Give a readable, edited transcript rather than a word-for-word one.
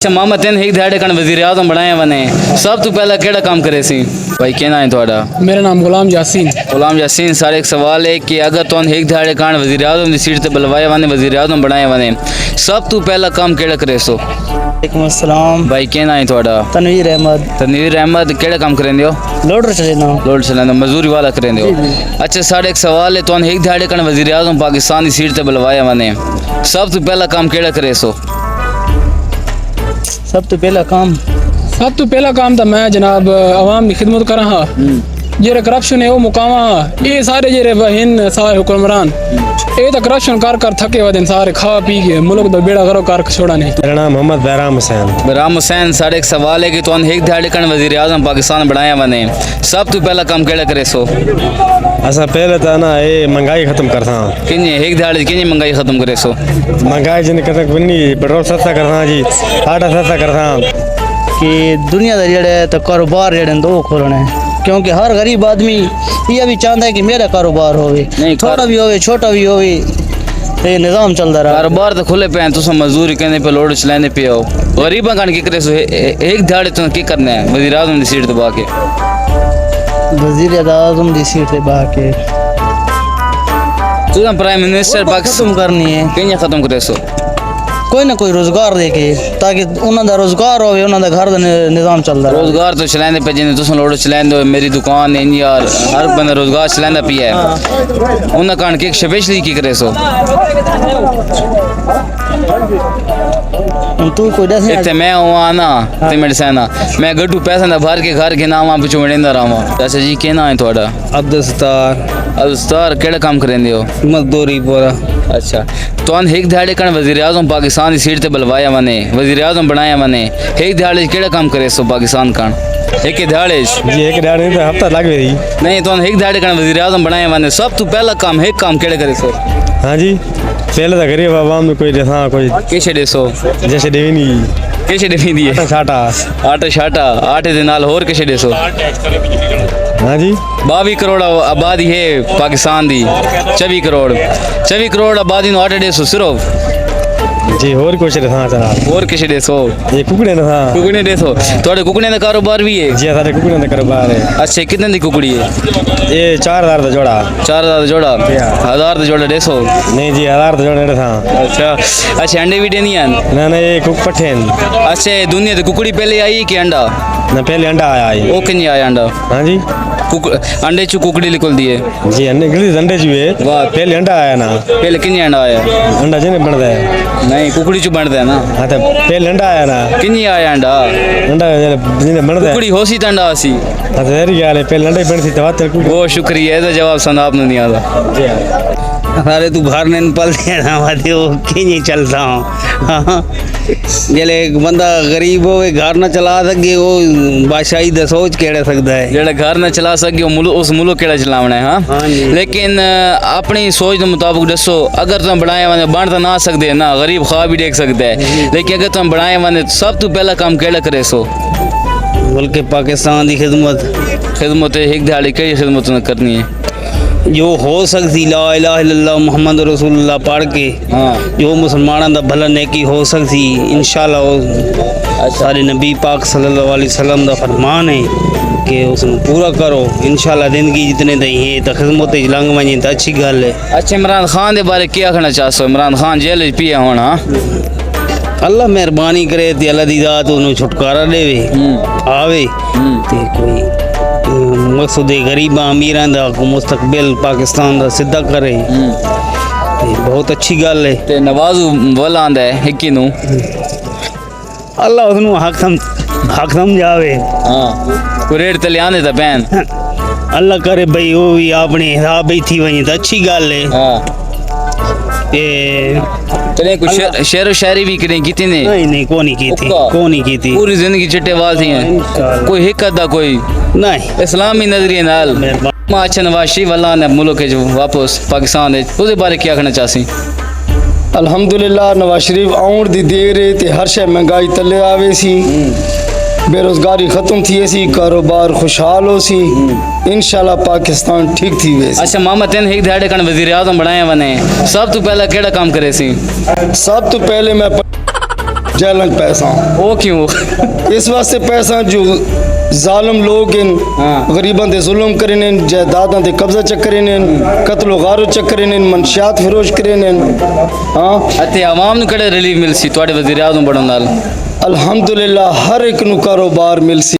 अच्छा मामा तेन एक दिहाड़े कण वजीर आजम बनाया वने सब तो पहला केड़ा काम करे सी भाई कहना है थोड़ा। मेरा नाम गुलाम यासीन। गुलाम यासीन सारे एक सवाल है कि अगर तुम एक दिहाड़े कण वजीर आजम की सीट ते बुलवाया वने वजीर आजम बनाया वने सब तो पहला काम केड़ा करे सो। वालेकुम अस्सलाम। भाई कहना है थोड़ा। तनवीर अहमद। तनवीर अहमद केड़ा काम करेंदे हो। लोडर चलेना। लोड चलाना मजदूरी वाला करेंदे हो। अच्छा सारे एक सवाल है तुम एक दिहाड़े कण वजीर आजम पाकिस्तान की सीट ते बुलवाया वने सब तो पहला काम केड़ा करे सो। सब तो पहला काम तो मैं जनाब आवाम की खिदमत करा हाँ जेरे करप्शन है वो मुकामा हाँ ये सारे जेरे बहन सारे हुक्मरान ये तो करप्शन कर थके वदन सारे खा पी के मुल्क दा बेड़ा करो कर छोड़ा नहीं। मेरा नाम मोहम्मद बैराम हुसैन। बैराम हुसैन सारे एक सवाल है कि तुम एक दिहाड़े कण वजीर आजम पाकिस्तान बनाया वने सब तो पहला काम केड़ा करे सो। असा पहले तो ना ये महंगाई खत्म करता किन्ने एक दिहाड़े किन्ने महंगाई खत्म करे सो। महंगाई जिन कतक बनी पेट्रोल सस्ता करता जी आटा सस्ता करता कि दुनिया का जेड़े तो कारोबार जेड़े दो खोलने क्योंकि हर गरीब आदमी ये भी चाहता है कि मेरा कारोबार होवे थोड़ा भी होवे छोटा भी होवे ये निज़ाम चलता रहा। कारोबार तो खुले पे तुम मजदूरी करने पे लोड चलाने पे हो गरीबा कण की करे सो एक दिहाड़े तुम की करना है वजीर आजम की सीट दबा के वजीर आजम की सीट से बाके तुम प्राइम मिनिस्टर खत्म करनी है किन्ने खत्म करे सो। कोई ना कोई रोजगार दे के ताकि उन्होंने रोजगार होवे उन्होंने घर दा निज़ाम चलता रहे। रोजगार तो चलाने पे जिन्हें तुम लोड चलाने मेरी दुकान है यार हर बंदा रोजगार चलाना पिया है उन्हें कण के स्पेशली की करे सो। तू कोई दस इतने मैं हुआ ना ते मेरे सेना मैं गड्डू पैसा ना भर के घर के नाम आप पिछू मड़ेंदा रहा। अच्छा जी कहना है थोड़ा। अब्दुल केड़ा काम करेंदे हो। मजदूरी पूरा। अच्छा तो एक दिहाड़े कण वजीर आजम पाकिस्तान की सीट ते बुलवाया वने वजीर आजम बनाया वने एक दिहाड़े केड़ा काम करे सो पाकिस्तान कण एक दिहाड़े जी एक दिहाड़े नहीं तो हफ्ता लग गई नहीं तो एक दिहाड़े कण वजीर आजम बनाया वने सब तो पहला काम एक काम केड़ा करे सो। हाँ जी पहले तो गरीब आवाम में कोई जैसा कोई कैसे देसो जैसे देवी नहीं कैसे देवी दिए छाटा आटा शाटा आटे दे नाल होर कैसे देसो। हाँ जी 22 करोड़ आबादी है पाकिस्तान दी 24 करोड़ आबादी नो आटे देसो सिर्फ जी और कुछ रहा चला और किसे देसो ये कुकड़े ना था कुकड़े देसो थोड़े कुकड़े का कारोबार भी है। जी सारे कुकड़े का कारोबार है। अच्छा कितने दी कुकड़ी है। ये 4000 का जोड़ा 4000 जोड़ा 1000 का जोड़ा देसो नहीं जी 1000 का जोड़ा था। अच्छा अंडे भी देनी है ना ना ये कुक पट्टे अच्छा दुनिया से कुकड़ी पहले आई कि अंडा ना पहले अंडा आया वो किन्नी आया अंडा। हाँ जी अंडे चू कुकड़ी निकल दिए जी अंडे चूहे वाह पहले अंडा आया ना पहले किन्नी अंडा आया अंडा जिन्हें बनता है नहीं कुकड़ी चू बनता है ना। हाँ तो पहले अंडा आया ना किन्नी आया अंडा जिन्हें बनता है कुकड़ी होसी तो अंडा आसी हाँ तो सही गल है पहले अंडे बनती तो वो शुक्रिया है तो जवाब सुना आपने नहीं आता। अरे तू घर ने पल कि नहीं चलता हूँ जले एक बंदा गरीब हो घर ना चला सके वो बादशाही दा सोच केड़ा सकता है जेड़ा घर ना चला सके उस मुल्क केड़ा चलावना है। हाँ लेकिन अपनी सोच के मुताबिक दसो अगर तुम बनाए वने बन तो ना सकते ना गरीब ख्वाब भी देख सकता है लेकिन अगर तुम बनाए वने सब तो पहला काम केड़ा करे सो। बल्कि पाकिस्तान की खिदमत एक दिहाड़ी कई खिदमत करनी है जो हो सकती ला इलाहा इल्लल्लाह मुहम्मद रसूलुल्लाह पढ़ के हाँ जो मुसलमानों का भला नेकी हो सकती इंशाल्लाह सारे नबी पाक सल्लल्लाहु अलैहि वसल्लम का फरमान है कि उसने पूरा करो इंशाल्लाह जिंदगी जितने दई है तो खिदमत लंघ वञे तो अच्छी गल है। अच्छा इमरान खान के बारे क्या आखना चाहते हो। इमरान खान जेल पिया होना अल्लाह मेहरबानी करे ते अल्लाह दी जात उन्हें छुटकारा देवे आवे ते कोई मकसद गरीबा अमीरां दा मुस्तकबिल पाकिस्तान दा सीधा करे बहुत अच्छी गल है। ते नवाजू वल आंदा है हिक्की नू अल्लाह उसनू हक समझावे। हाँ कोई रेट ते लियाने दा बैन अल्लाह करे भाई वो भी अपने हिसाब ही थी वही तो अच्छी गल है। हाँ ते चले कुछ शेर शायरी भी करें कितने ने नहीं को नहीं की थी पूरी जिंदगी चिट्टे वाल थी हैं कोई हिक्कत दा कोई नहीं इस्लामी नजरिए नाल अच्छा नवाज शरीफ अल्लाह ने मुल्क जो वापस पाकिस्तान है उसके बारे क्या कहना चाहसी। अल्हम्दुलिल्लाह नवाज शरीफ आउण दी देर है ते हर शे महंगाई तले आवे सी बेरोजगारी खत्म थी सी कारोबार खुशहाल हो सी इंशाल्लाह पाकिस्तान ठीक थी वैसे। अच्छा मामा तेन एक दिहाड़े कण वजीर आजम बनाया वने सब तो पहला केड़ा काम करे सी। सब तो पहले मैं जैलंग पैसा वो क्यों? इस वास्ते पैसा जो जालिम लोग इन हाँ। गरीबन दे जुल्म करें इन जायदादां ते कब्जा चक्करें इन कत्लो गारो चक्करें इन मनशियात फरोश करें इन हाँ ਅਤੇ ਆਵਾਮ ਨੂੰ ਕਿਹੜੇ ਰਿਲੀਫ ਮਿਲ ਸੀ ਤੁਹਾਡੇ ਵਜ਼ੀਰ ਆਜ਼ਮ ਬਣਨ ਨਾਲ? अल्हम्दुलिल्लाह हर एक नु कारोबार मिल सी